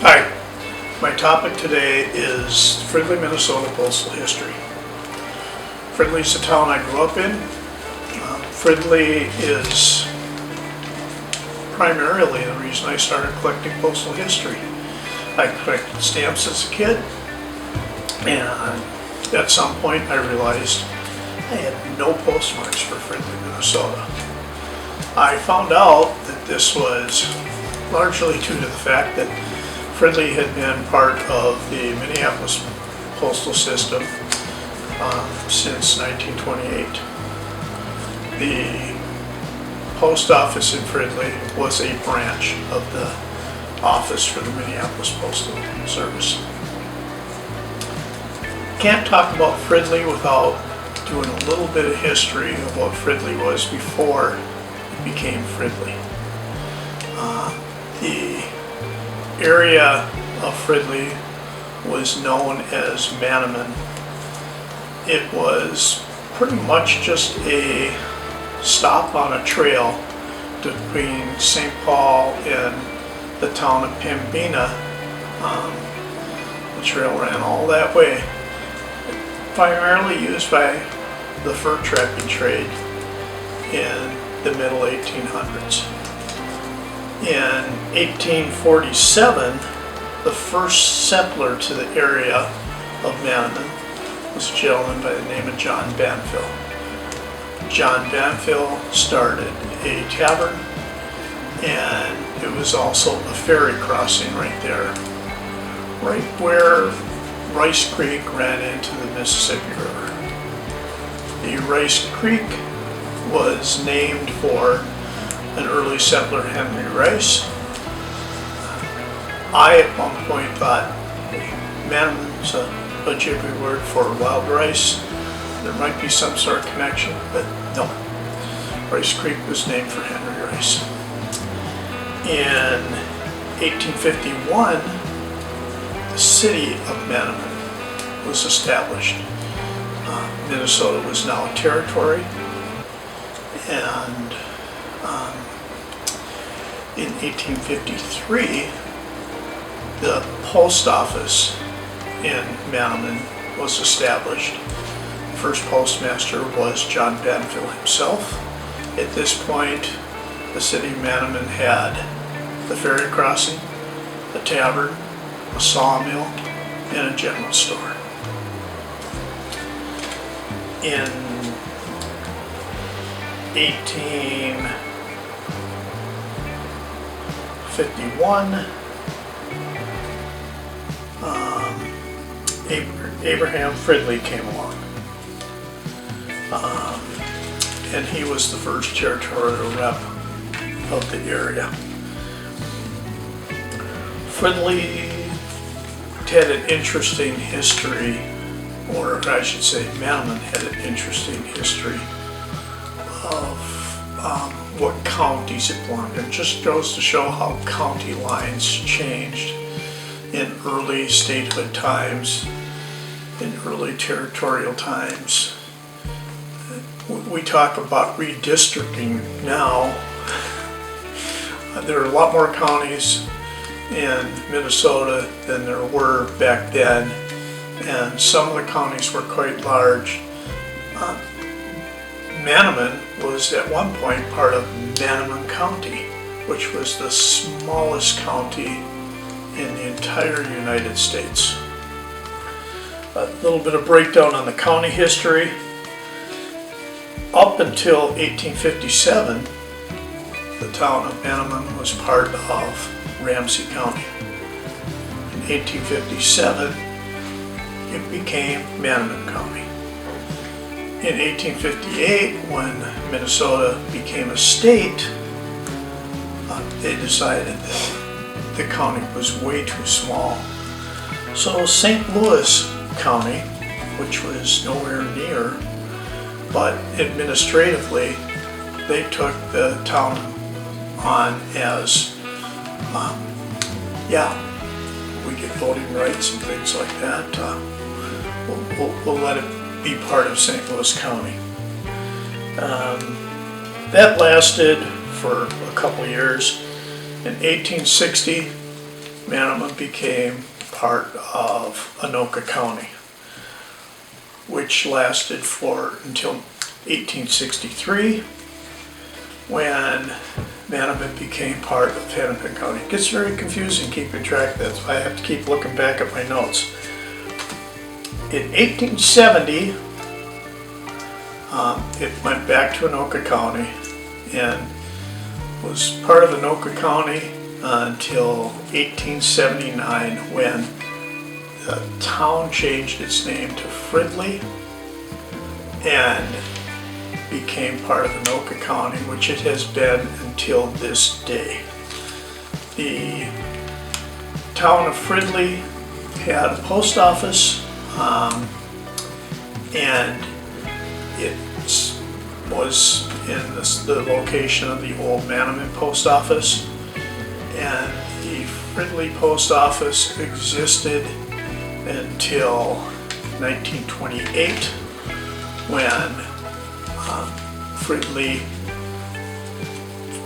Hi, my topic today is Fridley, Minnesota postal history. Fridley is the town I grew up in. Fridley is primarily the reason I started collecting postal history. I collected stamps as a kid, and at some point I realized I had no postmarks for Fridley, Minnesota. I found out that this was largely due to the fact that Fridley had been part of the Minneapolis postal system since 1928. The post office in Fridley was a branch of the office for the Minneapolis Postal Service. Can't talk about Fridley without doing a little bit of history of what Fridley was before it became Fridley. The area of Fridley was known as Manneman. It was pretty much just a stop on a trail between St. Paul and the town of Pembina. The trail ran all that way, primarily used by the fur trapping trade in the middle 1800s. In 1847, the first settler to the area of Manneman was a gentleman by the name of John Banfield. John Banfield started a tavern, and it was also a ferry crossing right there, right where Rice Creek ran into the Mississippi River. The Rice Creek was named for an early settler, Henry Rice. I at one point thought Manneman's a Ojibwe word for wild rice. There might be some sort of connection, but no. Rice Creek was named for Henry Rice. In 1851, the city of Manneman was established. Minnesota was now a territory, and in 1853, the post office in Manneman was established. The first postmaster was John Banfield himself. At this point, the city of Manneman had the ferry crossing, a tavern, a sawmill, and a general store. In 1851, Abraham Fridley came along, and he was the first territorial rep of the area. Fridley had an interesting history, or I should say Manneman had an interesting history of what counties it belonged in. It just goes to show how county lines changed in early statehood times, in early territorial times. We talk about redistricting now. There are a lot more counties in Minnesota than there were back then, and some of the counties were quite large. Manneman was at one point part of Manneman County, which was the smallest county in the entire United States. A little bit of breakdown on the county history. Up until 1857, the town of Manneman was part of Ramsey County. In 1857, it became Manneman County. In 1858, when Minnesota became a state, they decided that the county was way too small. So St. Louis County, which was nowhere near, but administratively, they took the town on as, we get voting rights and things like that. We'll let it be part of St. Louis County. That lasted for a couple years. In 1860, Manama became part of Anoka County, which lasted for until 1863, when Manama became part of Hennepin County. It gets very confusing keeping track of that, so I have to keep looking back at my notes. In 1870, it went back to Anoka County and was part of Anoka County until 1879, when the town changed its name to Fridley and became part of Anoka County, which it has been until this day. The town of Fridley had a post office, and it was in the location of the old Manama post office, and the Fridley post office existed until 1928, when Fridley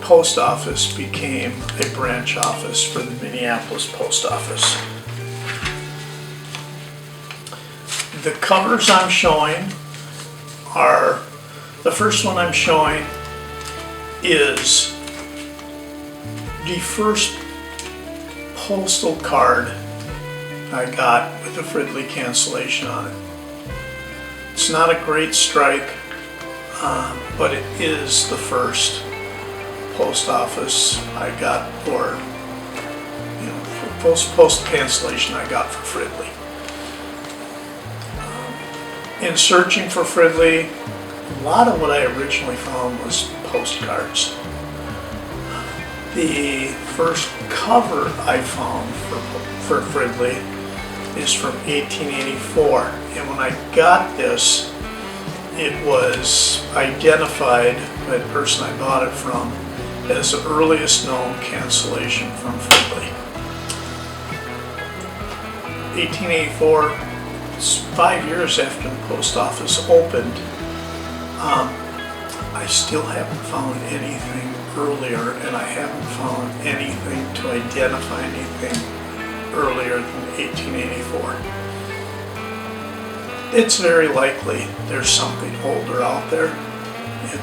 post office became a branch office for the Minneapolis post office. The covers I'm showing are, the first one I'm showing is the first postal card I got with a Fridley cancellation on it. It's not a great strike, but it is the first post office I got, or post cancellation I got for Fridley. In searching for Fridley, a lot of what I originally found was postcards. The first cover I found for Fridley is from 1884, and when I got this, it was identified by the person I bought it from as the earliest known cancellation from Fridley. 1884, it's 5 years after the post office opened. I still haven't found anything earlier, and I haven't found anything to identify anything earlier than 1884. It's very likely there's something older out there,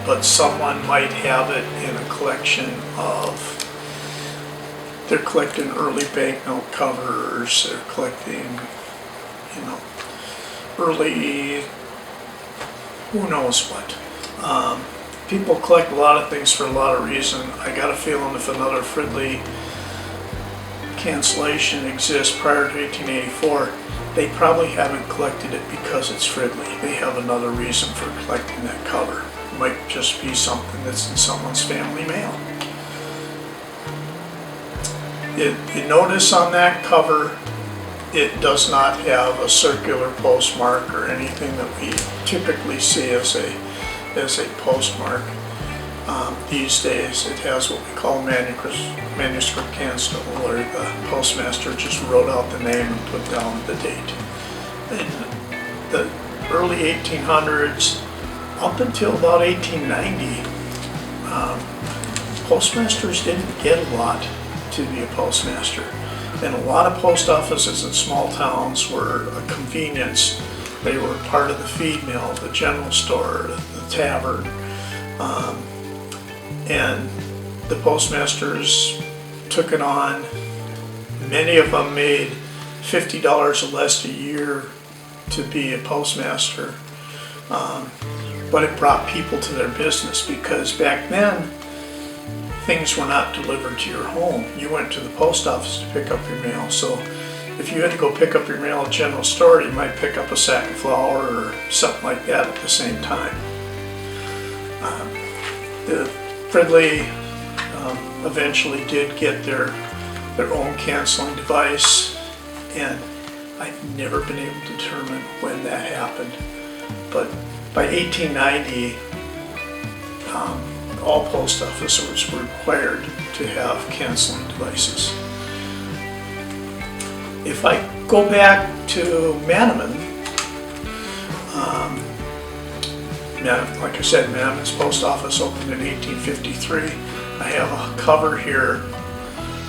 but someone might have it in a collection of, they're collecting early banknote covers, they're collecting, early, who knows what. People collect a lot of things for a lot of reasons. I got a feeling if another Fridley cancellation exists prior to 1884, they probably haven't collected it because it's Fridley. They have another reason for collecting that cover. It might just be something that's in someone's family mail. You notice on that cover, it does not have a circular postmark or anything that we typically see as a postmark. These days it has what we call manuscript cancel, or the postmaster just wrote out the name and put down the date. In the early 1800s, up until about 1890, postmasters didn't get a lot to be a postmaster. And a lot of post offices in small towns were a convenience. They were part of the feed mill, the general store, the tavern. And the postmasters took it on. Many of them made $50 or less a year to be a postmaster. But it brought people to their business, because back then, things were not delivered to your home. You went to the post office to pick up your mail. So if you had to go pick up your mail at a general store, you might pick up a sack of flour or something like that at the same time. The Fridley eventually did get their own canceling device, and I've never been able to determine when that happened. But by 1890, all post officers were required to have canceling devices. If I go back to Manama, like I said, Manama's post office opened in 1853. I have a cover here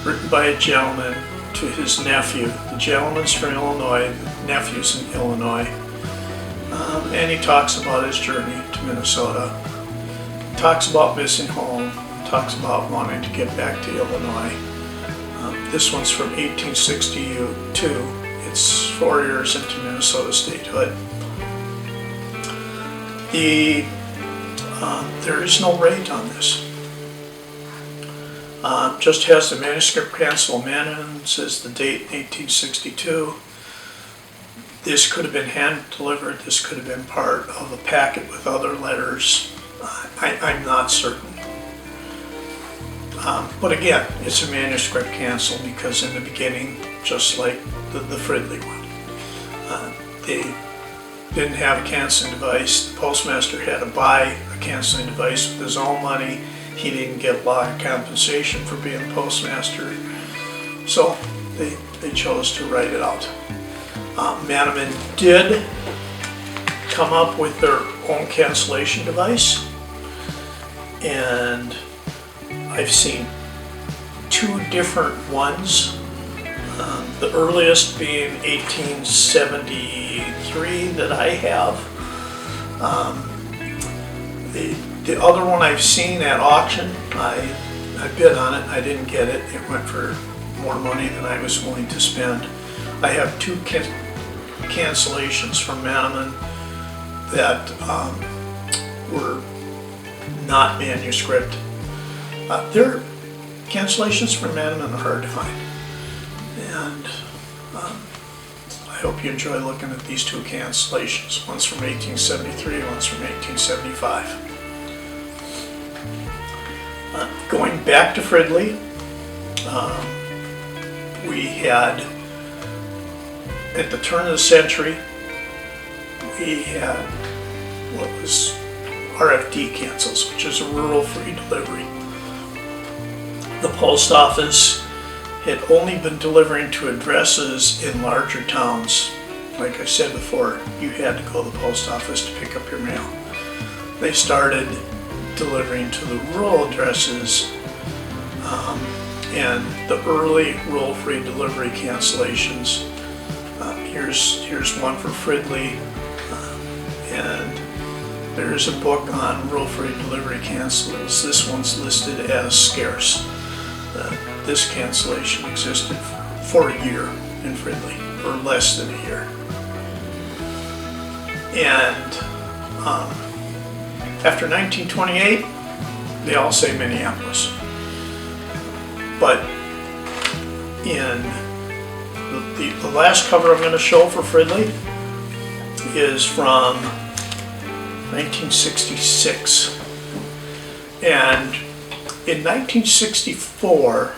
written by a gentleman to his nephew. The gentleman's from Illinois, the nephew's in Illinois. And he talks about his journey to Minnesota. Talks about missing home. Talks about wanting to get back to Illinois. This one's from 1862. It's 4 years into Minnesota statehood. There is no rate on this. Just has the manuscript cancel Manning, says the date 1862. This could have been hand delivered. This could have been part of a packet with other letters. I'm not certain. But again, it's a manuscript cancel because in the beginning, just like the Fridley one, they didn't have a canceling device. The postmaster had to buy a canceling device with his own money. He didn't get a lot of compensation for being a postmaster, so they chose to write it out. Manneman did come up with their own cancellation device, and I've seen two different ones. The earliest being 1873 that I have. The other one I've seen at auction, I bid on it, I didn't get it. It went for more money than I was willing to spend. I have two cancellations from Manneman that were not manuscript. Their cancellations from Manneman are hard to find. And I hope you enjoy looking at these two cancellations. One's from 1873, one's from 1875. Going back to Fridley, we had, at the turn of the century, we had what was RFD cancels, which is a rural free delivery. The post office had only been delivering to addresses in larger towns. Like I said before, you had to go to the post office to pick up your mail. They started delivering to the rural addresses, and the early rural free delivery cancellations. Here's one for Fridley, and there's a book on rural free delivery cancels. This one's listed as scarce. This cancellation existed for a year in Fridley, or less than a year. And after 1928, they all say Minneapolis. But in the last cover I'm going to show for Fridley is from 1966. And in 1964,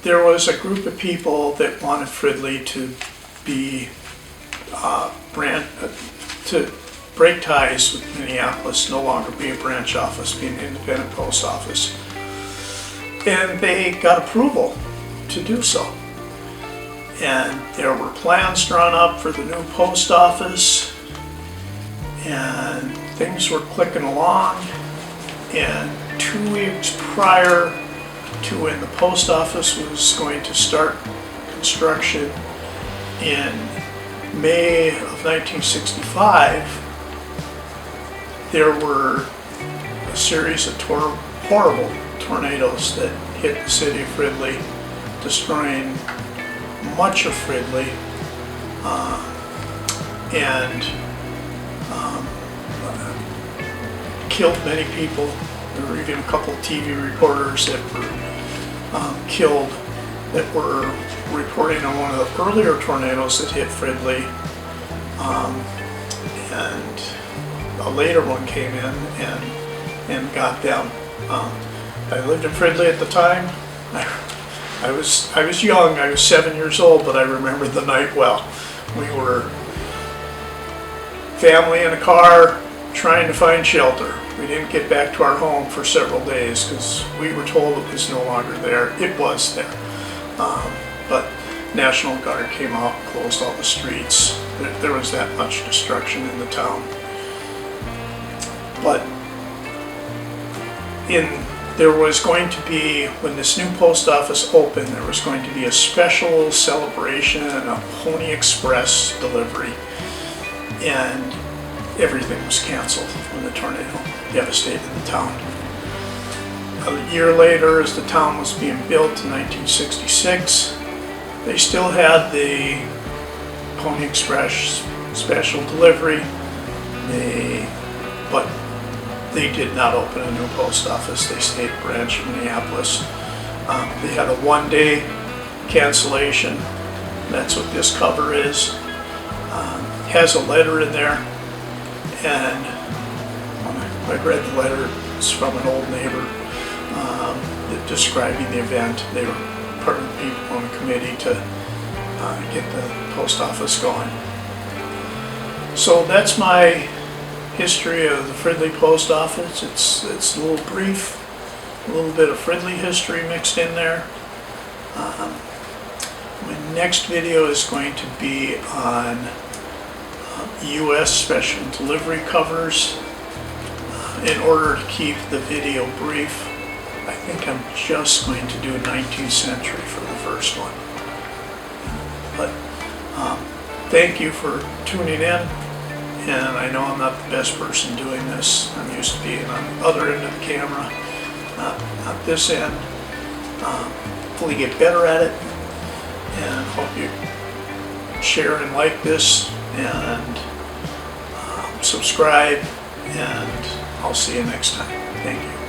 there was a group of people that wanted Fridley to be to break ties with Minneapolis, no longer be a branch office, be an independent post office. And they got approval to do so. And there were plans drawn up for the new post office, and things were clicking along. And 2 weeks prior to when the post office was going to start construction in May of 1965, there were a series of horrible tornadoes that hit the city of Fridley, destroying much of Fridley, and killed many people. There were even a couple of TV reporters that were killed that were reporting on one of the earlier tornadoes that hit Fridley, and a later one came in and got them. I lived in Fridley at the time. I was young. I was 7 years old, but I remember the night well. We were family in a car trying to find shelter. We didn't get back to our home for several days because we were told it was no longer there. It was there. But National Guard came out and closed all the streets. There was that much destruction in the town. But in there was going to be, when this new post office opened, there was going to be a special celebration and a Pony Express delivery, and everything was canceled when the tornado devastated the town. A year later, as the town was being built in 1966, they still had the Pony Express special delivery, but they did not open a new post office. They stayed branch in Minneapolis. They had a one-day cancellation. That's what this cover is. Has a letter in there, and I read the letter. It's from an old neighbor describing the event. They were part of the people on the committee to get the post office going. So that's my history of the Fridley post office. It's a little brief, a little bit of Fridley history mixed in there. My next video is going to be on U.S. special delivery covers. In order to keep the video brief, I think I'm just going to do 19th century for the first one. But thank you for tuning in. And I know I'm not the best person doing this. I'm used to being on the other end of the camera, not this end. Hopefully get better at it, and hope you share and like this, and subscribe, and I'll see you next time. Thank you.